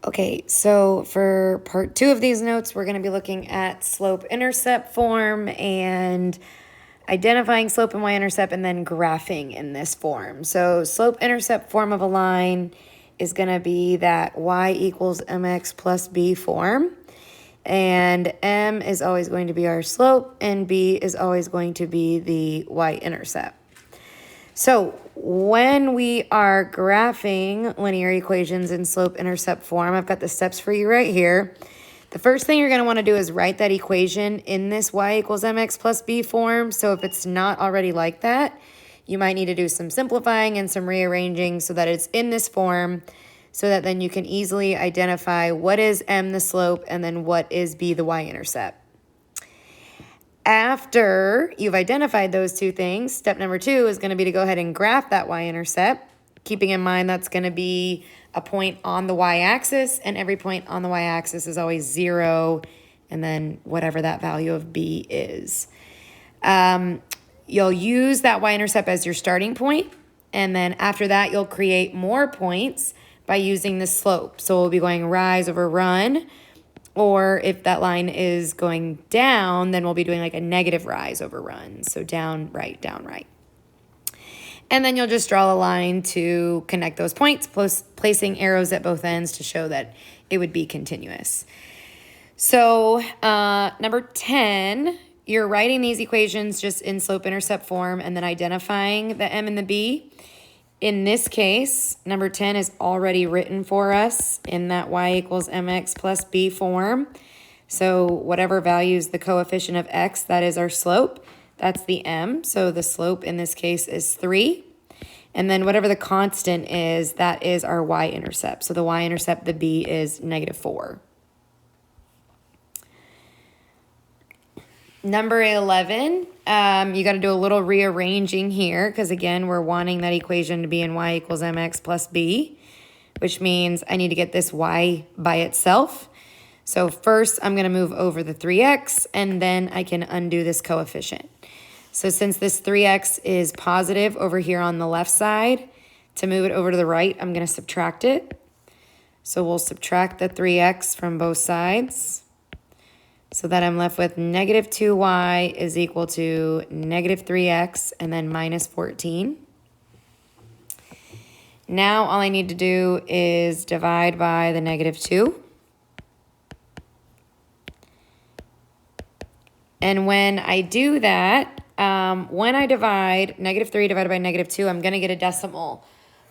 Okay, so for part 2 of these notes, we're going to be looking at slope-intercept form and identifying slope and y-intercept and then graphing in this form. So slope-intercept form of a line is going to be that y equals mx plus b form. And m is always going to be our slope and b is always going to be the y-intercept. So when we are graphing linear equations in slope-intercept form, I've got the steps for you right here. The first thing you're going to want to do is write that equation in this y equals mx plus b form. So if it's not already like that, you might need to do some simplifying and some rearranging so that it's in this form, so that then you can easily identify what is m the slope and then what is b the y-intercept. After you've identified those two things, step number 2 is going to be to go ahead and graph that y-intercept, keeping in mind that's going to be a point on the y-axis, and every point on the y-axis is always 0, and then whatever that value of b is. You'll use that y-intercept as your starting point, and then after that, you'll create more points by using the slope. So we'll be going rise over run, or if that line is going down, then we'll be doing like a negative rise over run. So down, right, down, right. And then you'll just draw a line to connect those points, placing arrows at both ends to show that it would be continuous. So number 10, you're writing these equations just in slope-intercept form and then identifying the m and the b. In this case, number 10 is already written for us in that y equals mx plus b form. So whatever value is the coefficient of x, that is our slope. That's the m. So the slope in this case is 3. And then whatever the constant is, that is our y-intercept. So the y-intercept, the b, is -4. Number 11, you got to do a little rearranging here because, again, we're wanting that equation to be in y equals mx plus b, which means I need to get this y by itself. So first, I'm going to move over the 3x, and then I can undo this coefficient. So since this 3x is positive over here on the left side, to move it over to the right, I'm going to subtract it. So we'll subtract the 3x from both sides, so that I'm left with -2y is equal to -3x and then -14. Now all I need to do is divide by the -2. And when I do that, when I divide -3 divided by -2, I'm going to get a decimal.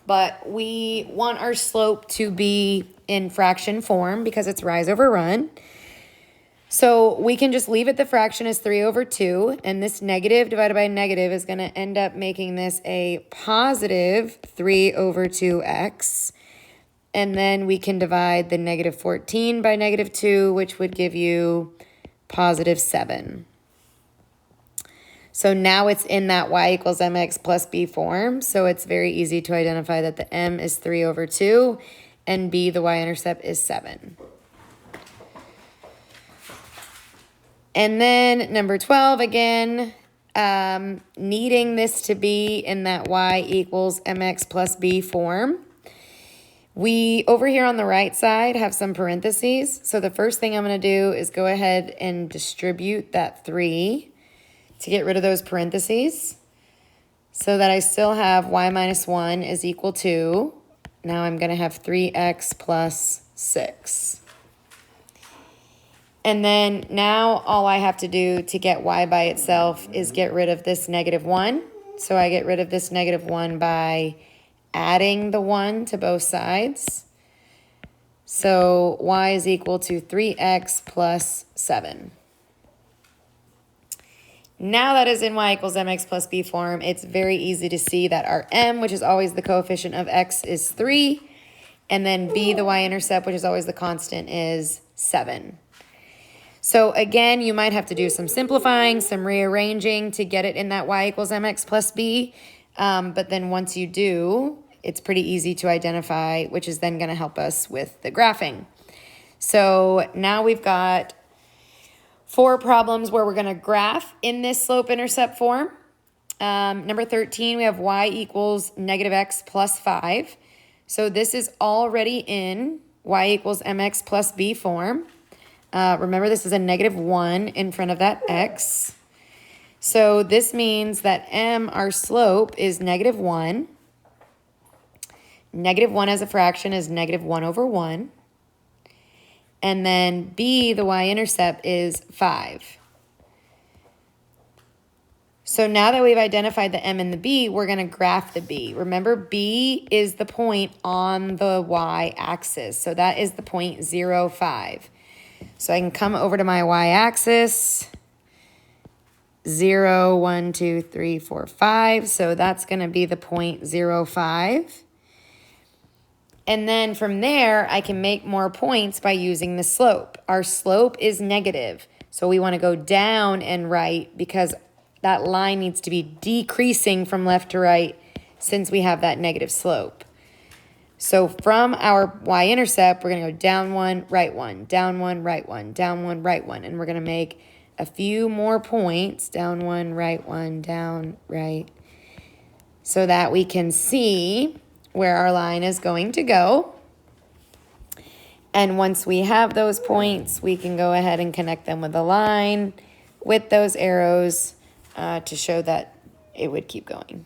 But we want our slope to be in fraction form because it's rise over run. So we can just leave it the fraction as 3 over 2, and this negative divided by negative is going to end up making this a positive 3 over 2x. And then we can divide the -14 by -2, which would give you positive 7. So now it's in that y equals mx plus b form, so it's very easy to identify that the m is 3 over 2, and b, the y-intercept, is 7. And then number 12, again, needing this to be in that y equals mx plus b form. We, over here on the right side, have some parentheses. So the first thing I'm going to do is go ahead and distribute that 3 to get rid of those parentheses so that I still have y minus 1 is equal to, now I'm going to have 3x plus 6. And then now all I have to do to get y by itself is get rid of this -1. So I get rid of this -1 by adding the 1 to both sides. So y is equal to 3x plus 7. Now that is in y equals mx plus b form, it's very easy to see that our m, which is always the coefficient of x, is 3. And then b, the y-intercept, which is always the constant, is 7. So again, you might have to do some simplifying, some rearranging to get it in that y equals mx plus b. But then once you do, it's pretty easy to identify, which is then going to help us with the graphing. So now we've got 4 problems where we're going to graph in this slope-intercept form. Number 13, we have y equals -x plus 5. So this is already in y equals mx plus b form. Remember, this is a -1 in front of that x. So this means that m, our slope, is -1. -1 as a fraction is -1/1. And then b, the y-intercept, is 5. So now that we've identified the m and the b, we're going to graph the b. Remember, b is the point on the y-axis. So that is the point 0, 5. So I can come over to my y-axis, 0, 1, 2, 3, 4, 5. So that's going to be the point 0, 5. And then from there, I can make more points by using the slope. Our slope is negative. So we want to go down and right because that line needs to be decreasing from left to right since we have that negative slope. So from our y-intercept, we're going to go down 1, right 1, down 1, right 1, down 1, right 1. And we're going to make a few more points, down 1, right 1, down, right, so that we can see where our line is going to go. And once we have those points, we can go ahead and connect them with a line with those arrows to show that it would keep going.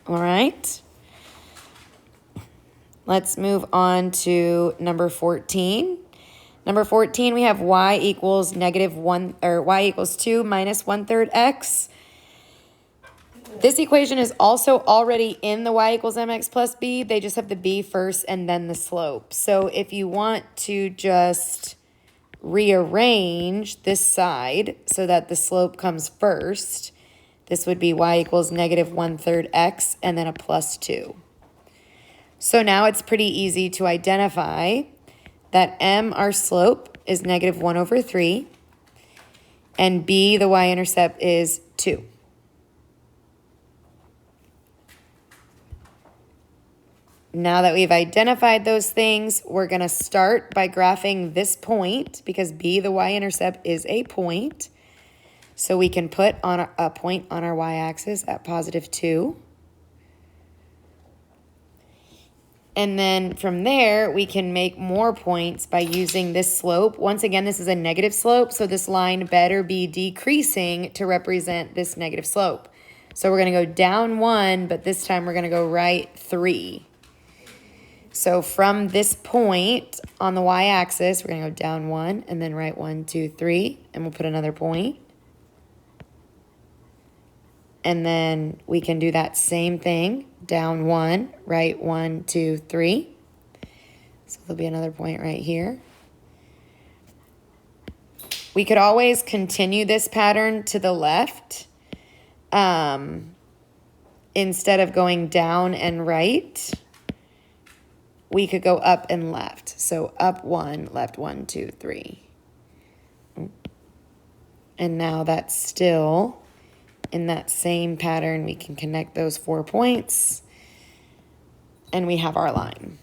All right. Let's move on to number 14. Number 14, we have y equals -1, or y equals 2 minus 1/3 x. This equation is also already in the y equals mx plus b. They just have the b first and then the slope. So if you want to just rearrange this side so that the slope comes first, this would be y equals -1/3 x and then a plus 2. So now it's pretty easy to identify that m, our slope, is -1/3, and b, the y-intercept, is 2. Now that we've identified those things, we're going to start by graphing this point because b, the y-intercept, is a point. So we can put on a point on our y-axis at +2. And then from there, we can make more points by using this slope. Once again, this is a negative slope, so this line better be decreasing to represent this negative slope. So we're going to go down 1, but this time we're going to go right 3. So from this point on the y-axis, we're going to go down 1 and then right 1, 2, 3, and we'll put another point. And then we can do that same thing, down 1, right 1, 2, 3. So there'll be another point right here. We could always continue this pattern to the left instead of going down and right. We could go up and left. So up 1, left 1, 2, 3. And now that's still in that same pattern. We can connect those 4 points and we have our line.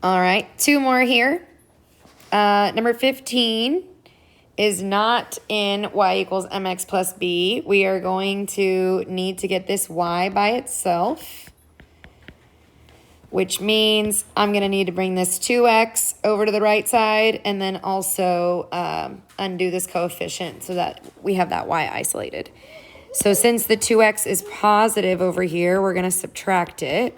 All right, 2 more here. Number 15 is not in y equals mx plus b. We are going to need to get this y by itself, which means I'm going to need to bring this 2x over to the right side and then also undo this coefficient so that we have that y isolated. So since the 2x is positive over here, we're going to subtract it.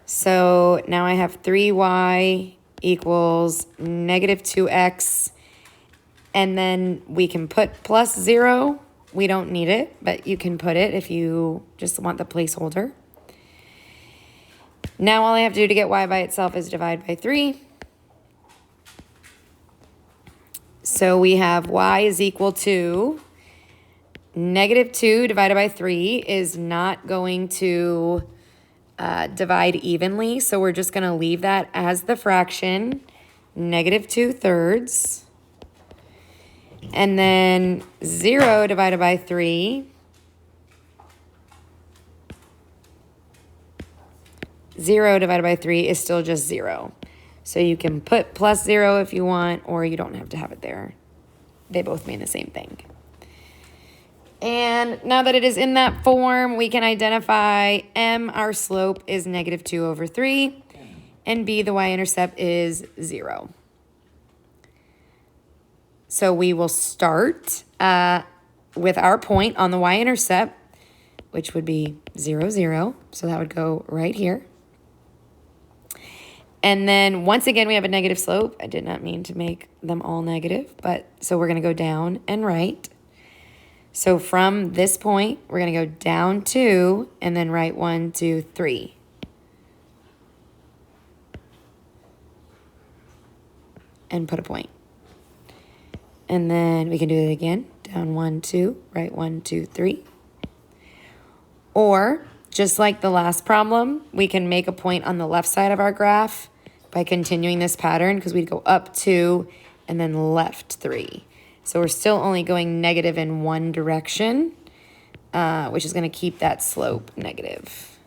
So now I have 3y equals -2x, and then we can put +0. We don't need it, but you can put it if you just want the placeholder. Now all I have to do to get y by itself is divide by 3. So we have y is equal to -2 divided by 3 is not going to divide evenly, so we're just going to leave that as the fraction, -2/3. And then 0 divided by 3, 0 divided by 3 is still just 0. So you can put +0 if you want, or you don't have to have it there. They both mean the same thing. And now that it is in that form, we can identify M, our slope, is -2/3, and B, the y-intercept, is 0. So we will start with our point on the y-intercept, which would be 0, 0. So that would go right here. And then once again, we have a negative slope. I did not mean to make them all negative, but so we're going to go down and right. So from this point, we're going to go down 2 and then right 1, 2, 3. And put a point. And then we can do it again. Down 1, 2, right 1, 2, 3. Or, just like the last problem, we can make a point on the left side of our graph by continuing this pattern, because we'd go up 2 and then left 3. So we're still only going negative in one direction, which is going to keep that slope negative.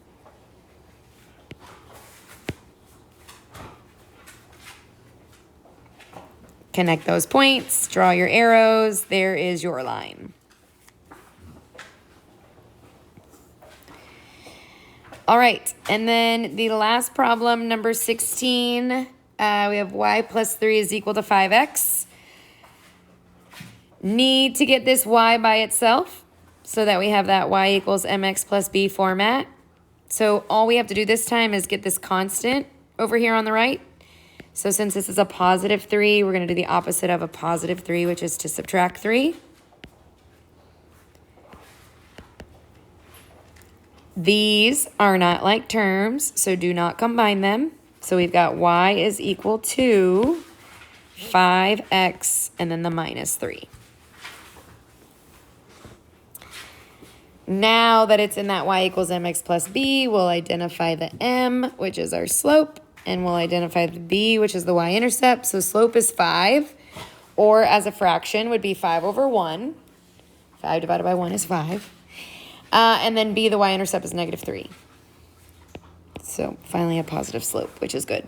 Connect those points, draw your arrows, there is your line. All right, and then the last problem, number 16, we have y plus 3 is equal to 5x. Need to get this y by itself so that we have that y equals mx plus b format. So all we have to do this time is get this constant over here on the right. So since this is a positive 3, we're going to do the opposite of a positive 3, which is to subtract 3. These are not like terms, so do not combine them. So we've got y is equal to 5x and then the minus 3. Now that it's in that y equals mx plus b, we'll identify the m, which is our slope, and we'll identify the b, which is the y-intercept. So slope is 5, or as a fraction would be 5/1. 5 divided by 1 is 5. And then b, the y-intercept, is -3. So finally a positive slope, which is good.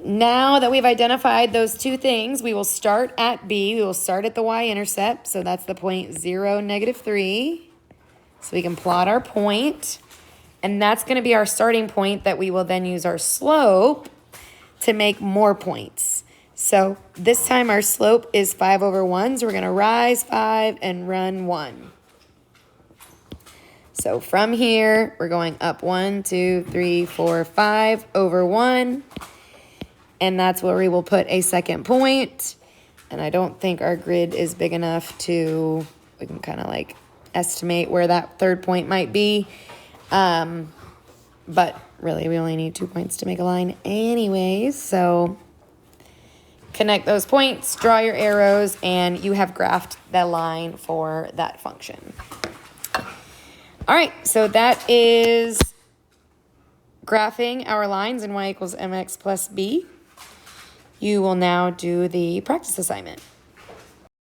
Now that we've identified those two things, we will start at b. We will start at the y-intercept. So that's the point 0, -3. So we can plot our point. And that's going to be our starting point that we will then use our slope to make more points. So this time our slope is 5/1. So we're going to rise 5 and run 1. So from here, we're going up 1, 2, 3, 4, 5 over 1. And that's where we will put a second point. And I don't think our grid is big enough to, we can kind of like estimate where that third point might be. But really we only need 2 points to make a line anyways. So connect those points, draw your arrows, and you have graphed that line for that function. All right, so that is graphing our lines in y equals mx plus b. You will now do the practice assignment.